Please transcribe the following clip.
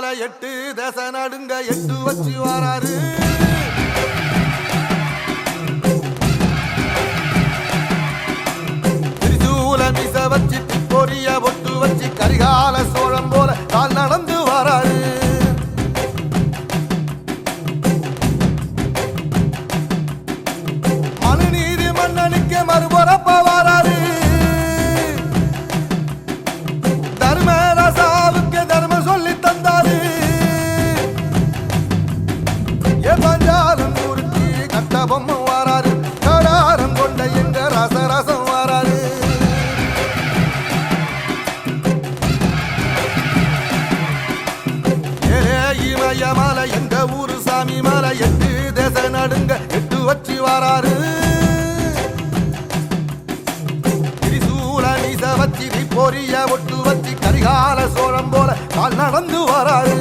மலை எட்டு தேச நடுங்க எட்டு வச்சு வராரு திரிசூல மிச வச்சு பொரிய ஒட்டு வச்சு கரிகால சோழம் போல கால் நடந்து வராரு மனுநீதி மன்னனுக்கு மறுபுறப்ப வராரு தர்மராசாவுக்கு தர்மம் சொல்லி தந்தாரு பஞ்சாலம் மூர்த்தி கட்டபொம்மை வராரு கடாரம் கொண்ட எங்க ரசரசம் வராரு இமய மலை எங்க ஊரு சாமி மலை எட்டு தேச நடுங்க எட்டு வச்சு வராரு திரிசூல மீச வச்சு பொரிய ஒட்டு வச்சு கரிகால சோழம் போல கால் நடந்து வராரு